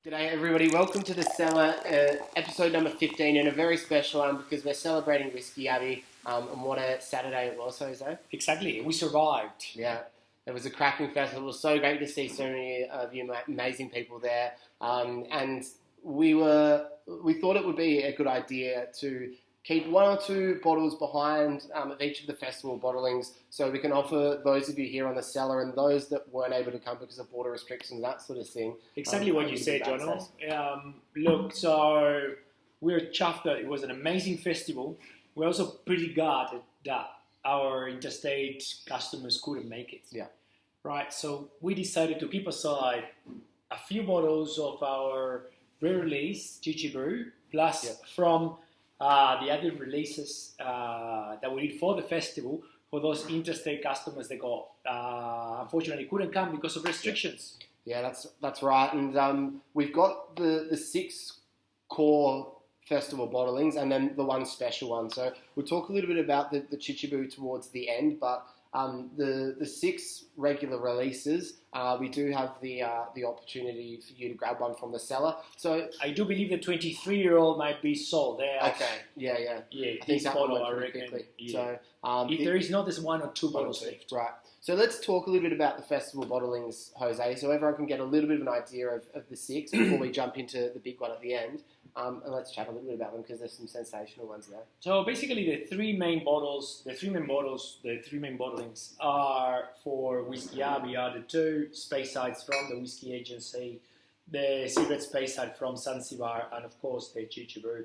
G'day everybody, welcome to the Cellar, episode number 15, and a very special one because we're celebrating Whiskey Abbey, and what a Saturday it was, Jose. Exactly, we survived. Yeah, it was a cracking festival. It was so great to see so many of you amazing people there, and we thought it would be a good idea to keep one or two bottles behind of each of the festival bottlings, so we can offer those of you here on the Cellar and those that weren't able to come because of border restrictions, that sort of thing. Exactly what you said, Jono. Look, so we're chuffed that it was an amazing festival. We're also pretty gutted that our interstate customers couldn't make it. Yeah. Right, so we decided to keep aside a few bottles of our re-release Chichi Brew, plus from the other releases that we did for the festival for those interstate customers that got unfortunately couldn't come because of restrictions. Yeah, that's right. And we've got the six core festival bottlings and then the one special one. So we'll talk a little bit about the Chichibu towards the end, but the six regular releases, we do have the opportunity for you to grab one from the Cellar. So I do believe the 23-year-old might be sold there. Okay, yeah. Yeah, I think that bottle, one I went pretty reckon. quickly. Yeah. So if there is not, there's one or two bottles left. Right. So let's talk a little bit about the festival bottlings, Jose, so everyone can get a little bit of an idea of the six before we jump into the big one at the end. And let's chat a little bit about them because there's some sensational ones there. So basically the three main bottlings are for Whiskey Abbey are the two Speysides from the Whiskey Agency, the Secret Speyside from Zanzibar, and of course the Chichi Brew.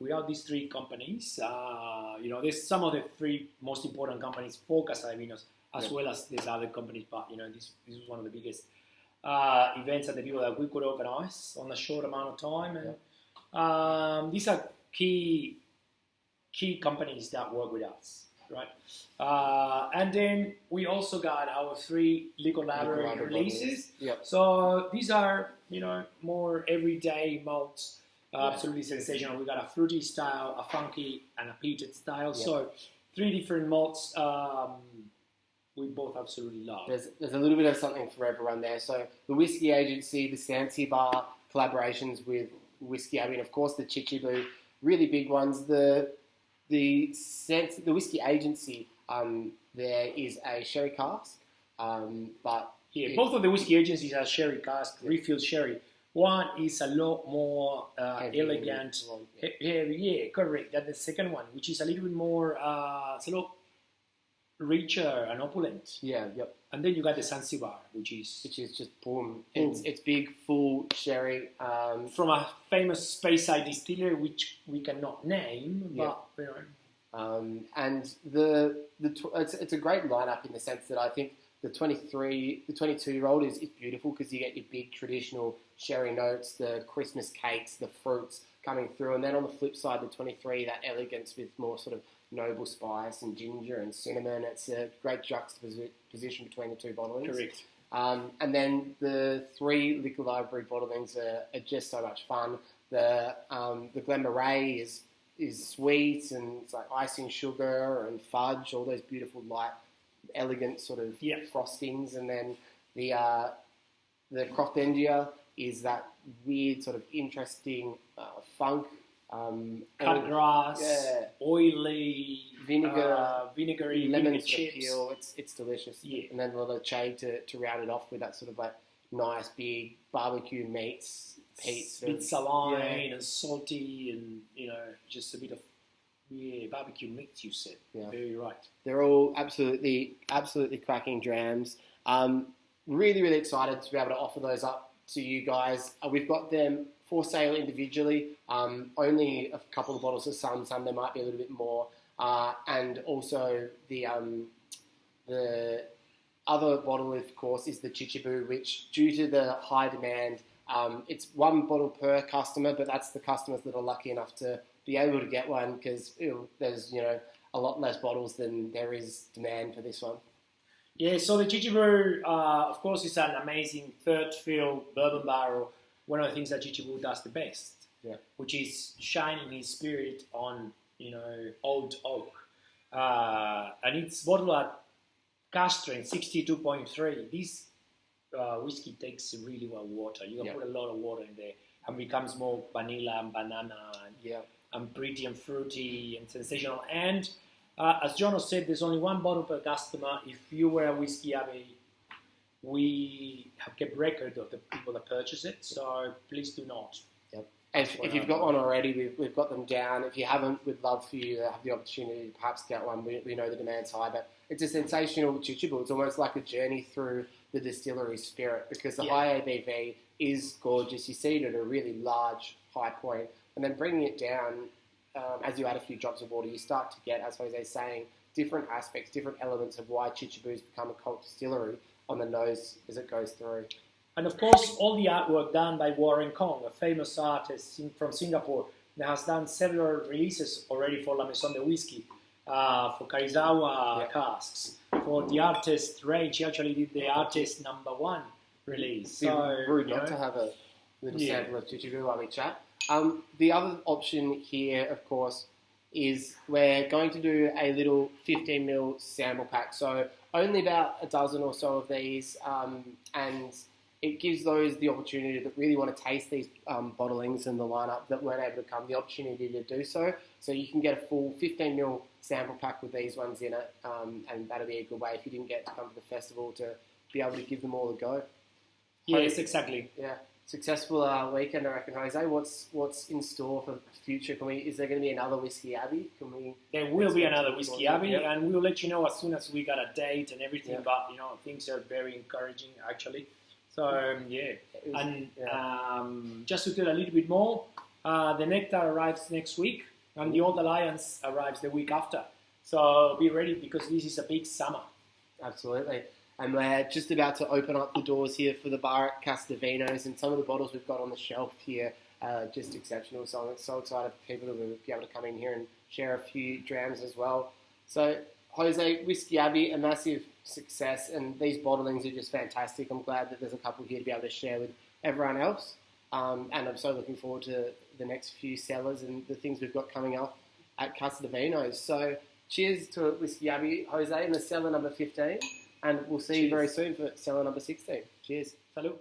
Without these three companies, there's some of the three most important companies for Casavinos, as well as these other companies, but this was one of the biggest events and the people that we could organize on a short amount of time. And these are key companies that work with us, right? And then we also got our three liquor library releases. Yep. So these are, more everyday malts, absolutely sensational. We got a fruity style, a funky, and a peated style. Yep. So three different malts. We both absolutely love. There's a little bit of something for everyone there. So the Whiskey Agency, the Zanzibar collaborations with Whiskey Abbey, and of course the Chichibu, really big ones. The Whiskey Agency, there is a sherry cask, but both of the Whiskey Agencies are sherry cask, refilled sherry. One is a lot more elegant, heavy, correct, than the second one, which is a little bit more, it's a lot richer and opulent. Yeah, yep. And then you got the Zanzibar, which is just boom. It's big, full sherry from a famous Speyside distiller, which we cannot name, but and it's a great lineup in the sense that I think the 22-year-old is beautiful because you get your big traditional sherry notes, the Christmas cakes, the fruits coming through, and then on the flip side, the 23, that elegance with more sort of noble spice and ginger and cinnamon. It's a great juxtaposition between the two bottlings. Correct. And then the three liquor library bottlings are just so much fun. The Glen Moray is sweet and it's like icing sugar and fudge, all those beautiful light, elegant sort of frostings. And then the Croftendia is that weird sort of interesting funk. Cut grass, oily, vinegary, lemon chips. Peel. It's delicious. Yeah. And then a little shade to round it off with that sort of like nice big barbecue meats, Pete's. A bit saline and salty and, just a bit of barbecue meats, you said. Yeah. Very right. They're all absolutely cracking drams. Really, really excited to be able to offer those up to you guys. We've got them for sale individually, only a couple of bottles of some there might be a little bit more, and also the other bottle, of course, is the Chichibu, which due to the high demand, it's one bottle per customer, but that's the customers that are lucky enough to be able to get one because there's a lot less bottles than there is demand for this one. Yeah, so the Chichibu, of course, is an amazing third fill bourbon barrel. One of the things that Chichibu does the best, which is shining his spirit on, old oak. And it's bottled at cask strength 62.3. This whiskey takes really well water. You can Yeah. put a lot of water in there and becomes more vanilla and banana Yeah. and pretty and fruity and sensational. And as Jono said, there's only one bottle per customer. If you were a Whiskey Abbey, we have kept record of the people that purchase it, so please do not. If you've got one already, we've got them down. If you haven't, we'd love for you to have the opportunity to perhaps get one. We know the demand's high, but it's a sensational chichibu. It's almost like a journey through the distillery spirit because the high ABV is gorgeous. You see it at a really large high point, and then bringing it down as you add a few drops of water, you start to get, as Jose's saying, different aspects, different elements of why Chichibu's become a cult distillery on the nose as it goes through. And of course, all the artwork done by Warren Kong, a famous artist from Singapore, that has done several releases already for La Maison de Whiskey, for Karizawa casks, for the artist range. He actually did the artist #1 release. It'd be rude not to have a little sample of Chichibu while we chat. The other option here, of course, is we're going to do a little 15ml sample pack. So only about a dozen or so of these, and it gives those the opportunity that really want to taste these bottlings in the lineup that weren't able to come, the opportunity to do so. So you can get a full 15ml sample pack with these ones in it, and that'll be a good way if you didn't get to come to the festival to be able to give them all a go. Yes, exactly. Yeah. Successful weekend, I reckon, Jose. What's in store for the future? Is there going to be another Whiskey Abbey? There will be another Whiskey Abbey, and we'll let you know as soon as we got a date and everything. Yeah. But things are very encouraging, actually. So just to tell a little bit more, the Nectar arrives next week, and the Old Alliance arrives the week after. So be ready because this is a big summer. Absolutely. And we're just about to open up the doors here for the bar at Casa de Vinos, and some of the bottles we've got on the shelf here are just exceptional. So I'm so excited for people to be able to come in here and share a few drams as well. So, Jose, Whiskey Abbey, a massive success, and these bottlings are just fantastic. I'm glad that there's a couple here to be able to share with everyone else. And I'm so looking forward to the next few cellars and the things we've got coming up at Casa de Vinos. So, cheers to Whiskey Abbey, Jose, and the cellar number 15. And we'll see you very soon for cellar number 16. Cheers. Salut.